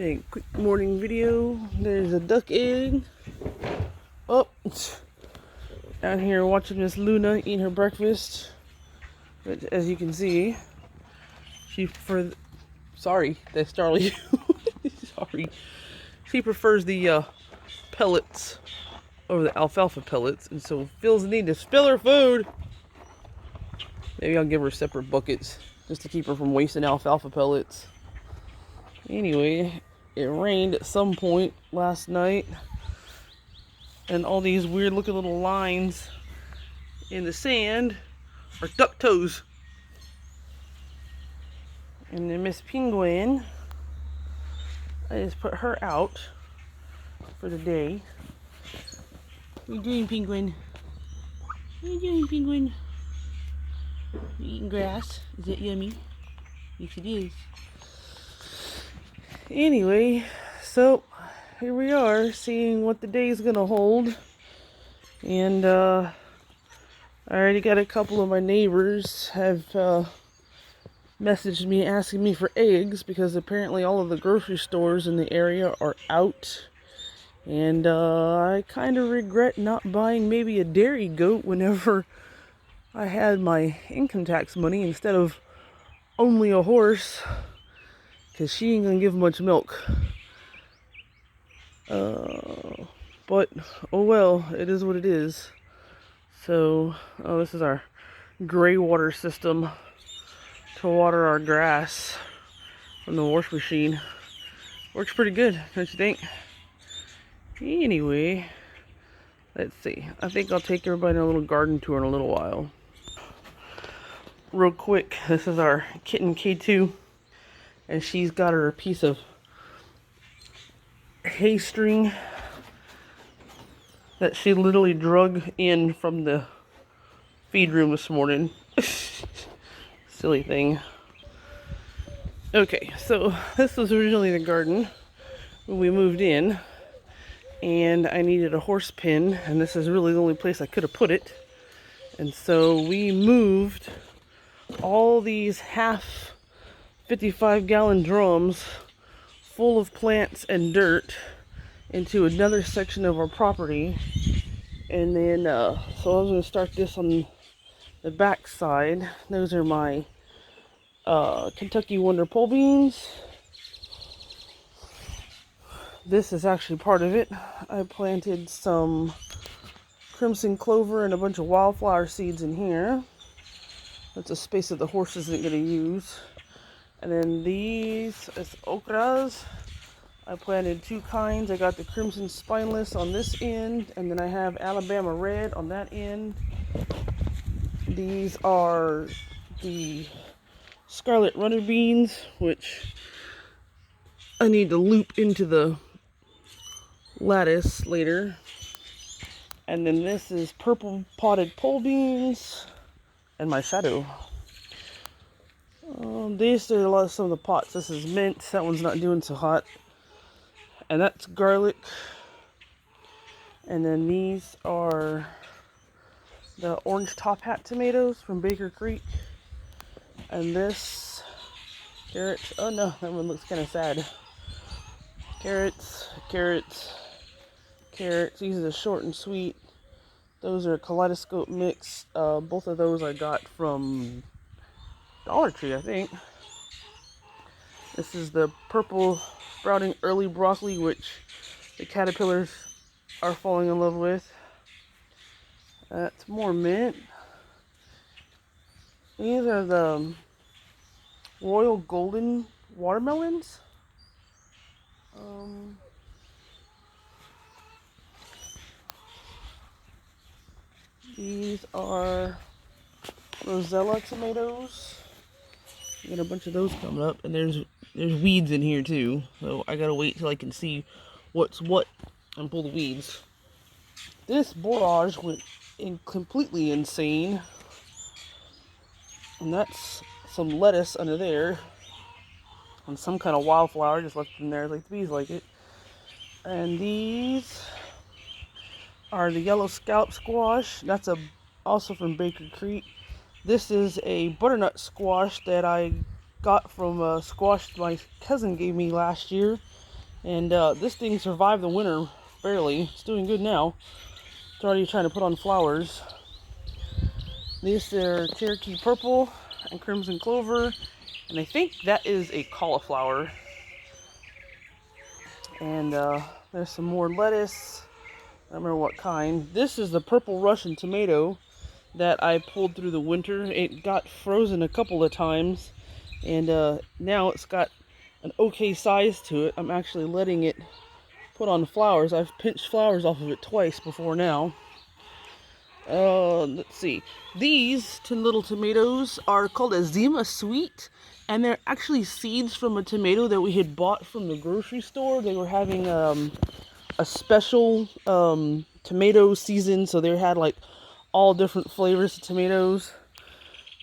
A quick morning video. There's a duck egg. Oh, down here watching Miss Luna eat her breakfast. But as you can see, she prefers. Sorry, they startled you. Sorry. She prefers the pellets over the alfalfa pellets, and so feels the need to spill her food. Maybe I'll give her separate buckets just to keep her from wasting alfalfa pellets. Anyway, it rained at some point last night, and all these weird looking little lines in the sand are duck toes. And then Miss Penguin, I just put her out for the day. What are you doing, Penguin? What are you doing, Penguin? You eating grass? Is it yummy? Yes, it is. Anyway, so here we are, seeing what the day's gonna hold. And I already got a couple of my neighbors have messaged me asking me for eggs, because apparently all of the grocery stores in the area are out. And I kind of regret not buying maybe a dairy goat whenever I had my income tax money instead of only a horse, because she ain't gonna give much milk. But oh well, it is what it is. So, this is our gray water system to water our grass from the wash machine. Works pretty good, don't you think? Anyway, let's see. I think I'll take everybody on a little garden tour in a little while. Real quick, this is our kitten K2, and she's got her a piece of hay string that she literally drug in from the feed room this morning. Silly thing. Okay, so this was originally the garden when we moved in, and I needed a horse pen, and this is really the only place I could have put it. And so we moved all these half 55-gallon drums full of plants and dirt into another section of our property. And then so I was going to start this on the back side. Those are my Kentucky Wonder pole beans. This is actually part of it. I planted some crimson clover and a bunch of wildflower seeds in here. That's a space that the horse isn't going to use. And then these is okras. I planted two kinds. I got the crimson spineless on this end, and then I have Alabama red on that end. These are the scarlet runner beans, which I need to loop into the lattice later. And then this is purple potted pole beans and my shadow. These are some of the pots. This is mint. That one's not doing so hot. And that's garlic. And then these are the orange top hat tomatoes from Baker Creek. And this, carrots. Oh no, that one looks kind of sad. Carrots, carrots, carrots. These are the short and sweet. Those are kaleidoscope mix. Both of those I got from Dollar Tree, I think. This is the purple sprouting early broccoli, which the caterpillars are falling in love with. That's more mint. These are the Royal Golden watermelons. These are Rosella tomatoes. We got a bunch of those coming up, and there's weeds in here too. So I gotta wait till I can see what's what and pull the weeds. This borage went completely insane, and that's some lettuce under there, and some kind of wildflower just left in there like the bees like it. And these are the yellow scallop squash. That's also from Baker Creek. This is a butternut squash that I got from a squash my cousin gave me last year. And this thing survived the winter barely. It's doing good now. It's already trying to put on flowers. These are Cherokee Purple and Crimson Clover. And I think that is a cauliflower. And there's some more lettuce. I don't remember what kind. This is the Purple Russian tomato that I pulled through the winter. It got frozen a couple of times. And now it's got an okay size to it. I'm actually letting it put on flowers. I've pinched flowers off of it twice before now. Let's see. These 10 little tomatoes are called a Zima Sweet, and they're actually seeds from a tomato that we had bought from the grocery store. They were having a special tomato season, so they had like all different flavors of tomatoes,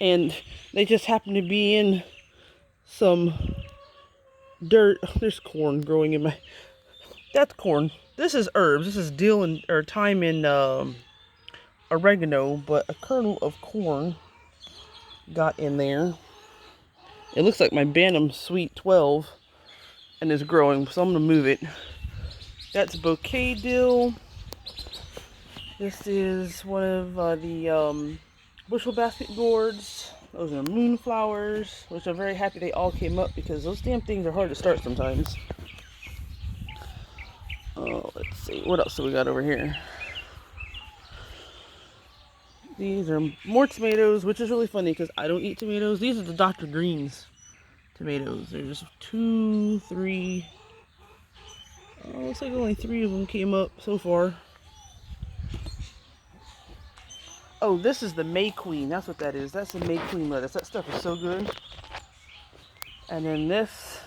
and they just happened to be in some dirt. There's corn growing in my... That's corn. This is herbs. This is dill and or thyme and oregano, but a kernel of corn got in there. It looks like my Bantam Sweet 12 and is growing, so I'm going to move it. That's bouquet dill. This is one of the bushel basket gourds. Those are moonflowers, which I'm very happy they all came up because those damn things are hard to start sometimes. Oh, let's see. What else do we got over here? These are more tomatoes, which is really funny because I don't eat tomatoes. These are the Dr. Green's tomatoes. There's 2, 3. Oh, looks like only 3 of them came up so far. Oh, this is the May Queen. That's what that is. That's the May Queen lettuce. That stuff is so good. And then this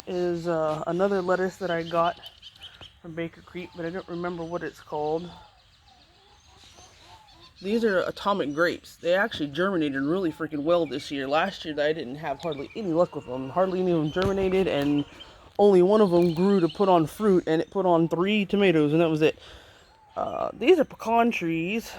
is another lettuce that I got from Baker Creek, but I don't remember what it's called. These are atomic grapes. They actually germinated really freaking well this year. Last year I didn't have hardly any luck with them. Hardly any of them germinated, and only one of them grew to put on fruit, and it put on 3 tomatoes, and that was it. These are pecan trees.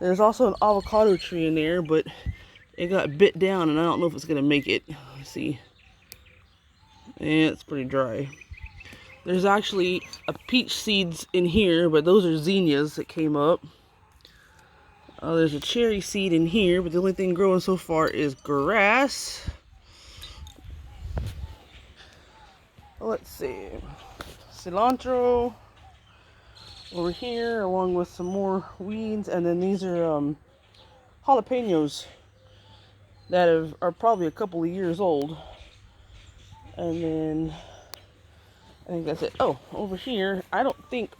There's also an avocado tree in there, but it got bit down, and I don't know if it's going to make it. Let's see. Yeah, it's pretty dry. There's actually a peach seeds in here, but those are zinnias that came up. There's a cherry seed in here, but the only thing growing so far is grass. Let's see. Cilantro over here, along with some more weeds. And then these are jalapenos that are probably a couple of years old. And then I think that's it. Oh, over here, I don't think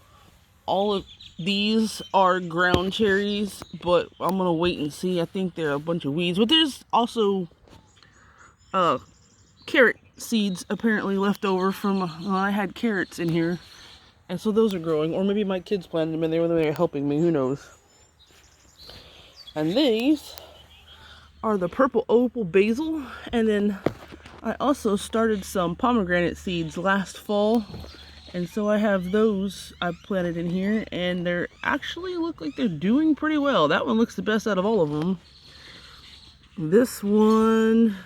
all of these are ground cherries, but I'm gonna wait and see. I think they're a bunch of weeds, but there's also carrot seeds apparently left over from I had carrots in here, and so those are growing, or maybe my kids planted them and they were helping me, who knows. And these are the purple opal basil, and then I also started some pomegranate seeds last fall. And so I have those I planted in here, and they're actually look like they're doing pretty well. That one looks the best out of all of them. This one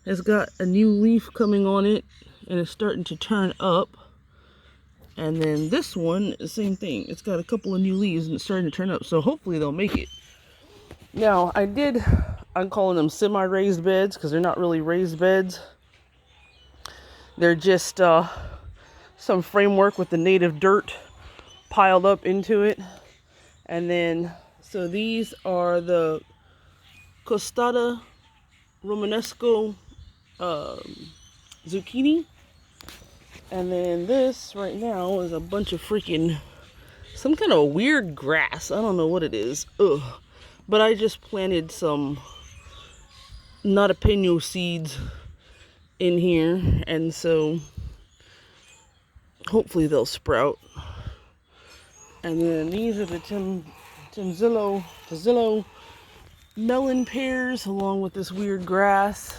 has got a new leaf coming on it, and it's starting to turn up. And then this one, the same thing. It's got a couple of new leaves, and it's starting to turn up. So hopefully they'll make it. Now, I'm calling them semi-raised beds because they're not really raised beds. They're just some framework with the native dirt piled up into it. And then, so these are the Costata Romanesco zucchini. And then this right now is a bunch of freaking, some kind of weird grass. I don't know what it is. Ugh. But I just planted some jalapeno seeds in here, and so hopefully they'll sprout. And then these are the Tazillo melon pears, along with this weird grass,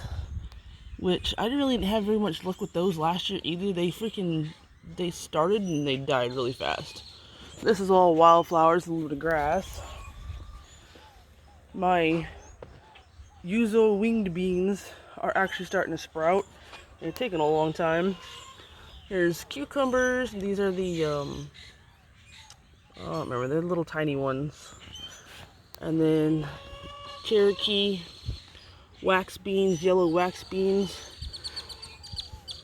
which I really didn't have very much luck with those last year either. They started and they died really fast. This is all wildflowers and a little bit of grass. My yuzu winged beans are actually starting to sprout. They're taking a long time. Here's cucumbers. These are the, I don't remember, they're little tiny ones. And then Cherokee wax beans, yellow wax beans.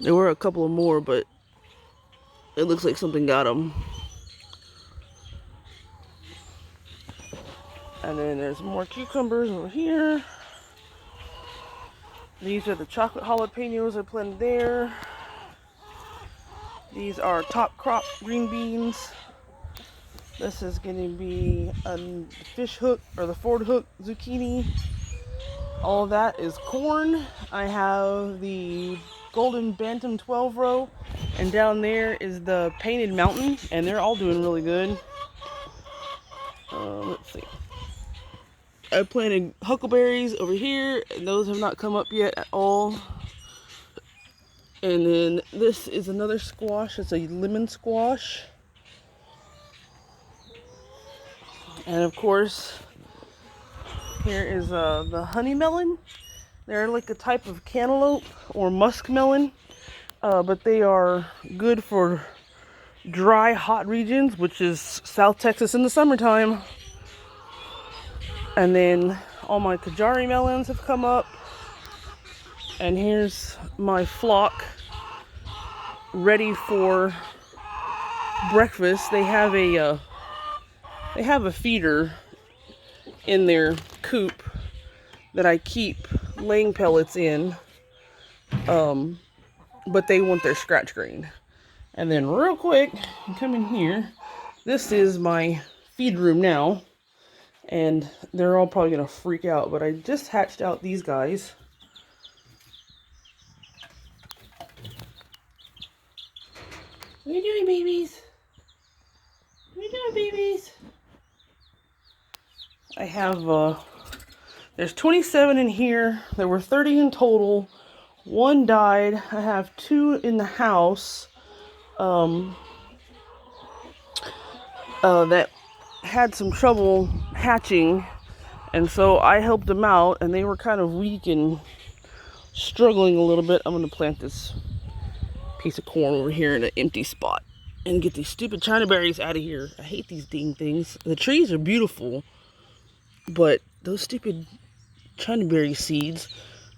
There were a couple of more, but it looks like something got them. And then there's more cucumbers over here. These are the chocolate jalapenos I planted there. These are top crop green beans. This is going to be a fish hook or the Ford hook zucchini. All of that is corn. I have the golden bantam 12 row, and down there is the painted mountain, and they're all doing really good. Let's see. I planted huckleberries over here, and those have not come up yet at all. And then this is another squash. It's a lemon squash. And of course, here is the honey melon. They're like a type of cantaloupe or muskmelon, but they are good for dry, hot regions, which is South Texas in the summertime. And then all my Kajari melons have come up. And here's my flock ready for breakfast. They have a feeder in their coop that I keep laying pellets in, but they want their scratch grain. And then real quick, come in here. This is my feed room now, and they're all probably gonna freak out, but I just hatched out these guys. What are you doing, babies? What are you doing, babies? I have, there's 27 in here. There were 30 in total. One died. I have 2 in the house that had some trouble hatching. And so I helped them out, and they were kind of weak and struggling a little bit. I'm going to plant this piece of corn over here in an empty spot and get these stupid China berries out of here. I hate these dang things. The trees are beautiful, but those stupid China berry seeds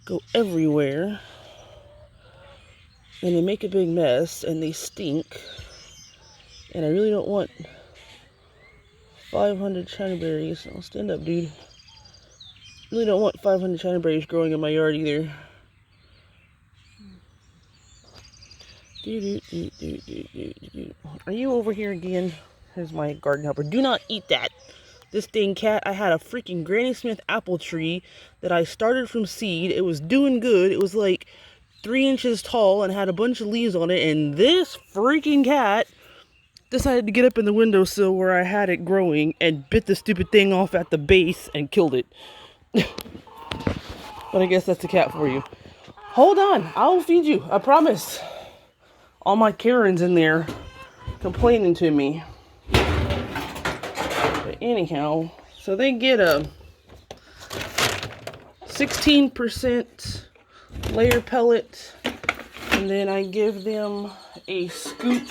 go everywhere, and they make a big mess, and they stink, and I really don't want 500 China berries. I'll stand up, dude. Really don't want 500 China berries growing in my yard either. Are you over here again? Here's my garden helper. Do not eat that. This dang cat. I had a freaking Granny Smith apple tree that I started from seed. It was doing good. It was like 3 inches tall and had a bunch of leaves on it. And this freaking cat decided to get up in the windowsill where I had it growing and bit the stupid thing off at the base and killed it. But I guess that's the cat for you. Hold on. I will feed you. I promise. All my Karens in there complaining to me. But anyhow, so they get a 16% layer pellet, and then I give them a scoop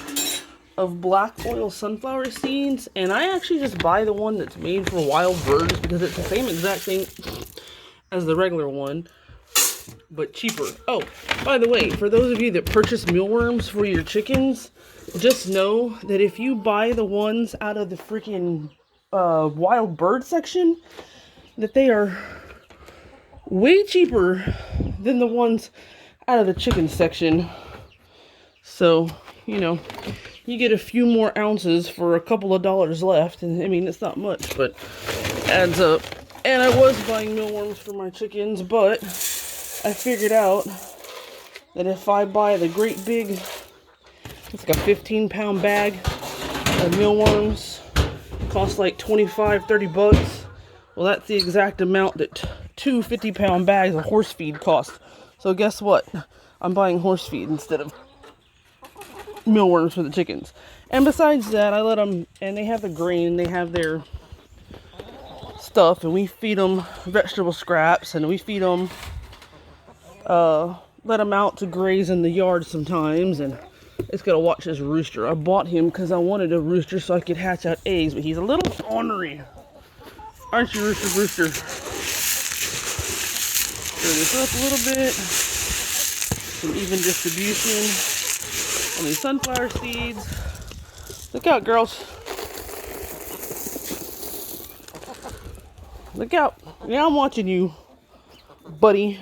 of black oil sunflower seeds, and I actually just buy the one that's made for wild birds because it's the same exact thing as the regular one, but cheaper. Oh, by the way, for those of you that purchase mealworms for your chickens, just know that if you buy the ones out of the freaking wild bird section, that they are way cheaper than the ones out of the chicken section. So, you know, you get a few more ounces for a couple of dollars left, and I mean, it's not much, but adds up. And I was buying mealworms for my chickens, but I figured out that if I buy the great big, it's like a 15-pound bag of mealworms, it costs like 25, 30 bucks. Well, that's the exact amount that 2 50-pound bags of horse feed cost. So guess what? I'm buying horse feed instead of mealworms for the chickens. And besides that, I let them, and they have the grain, they have their stuff, and we feed them vegetable scraps, and we feed them, let them out to graze in the yard sometimes, and It's gonna watch this rooster. I bought him because I wanted a rooster so I could hatch out eggs, but he's a little ornery. Aren't you, Rooster Brewster? Stir this up a little bit. Some even distribution on these sunflower seeds. Look out, girls. Look out. Yeah, I'm watching you, buddy.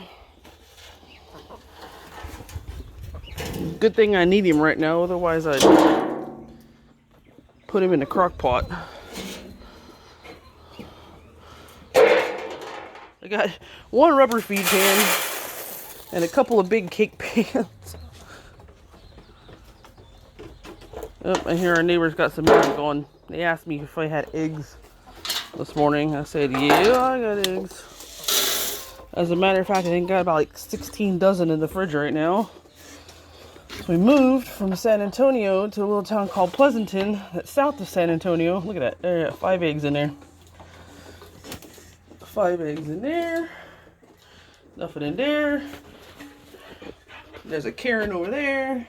Good thing I need him right now, otherwise I'd put him in a crock pot. I got one rubber feed pan and a couple of big cake pans. Oh, I hear our neighbors got some eggs going. They asked me if I had eggs this morning. I said, yeah, I got eggs. As a matter of fact, I think I got about like 16 dozen in the fridge right now. We moved from San Antonio to a little town called Pleasanton that's south of San Antonio. Look at that. There, 5 eggs in there. 5 eggs in there. Nothing in there. There's a Karen over there.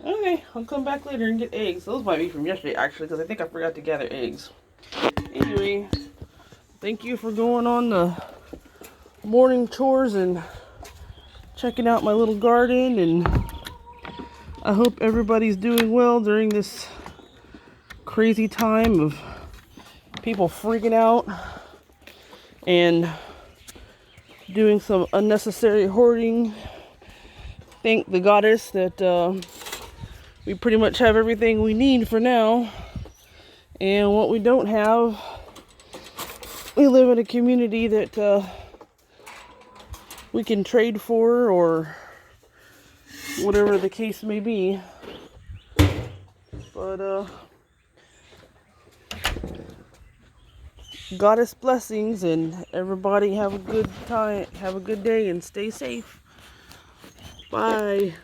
Okay, I'll come back later and get eggs. Those might be from yesterday, actually, because I think I forgot to gather eggs. Anyway, thank you for going on the morning chores and checking out my little garden, and I hope everybody's doing well during this crazy time of people freaking out and doing some unnecessary hoarding. Thank the goddess that we pretty much have everything we need for now. And what we don't have, we live in a community that we can trade for, or whatever the case may be. But goddess blessings, and everybody have a good time, have a good day, and stay safe. Bye.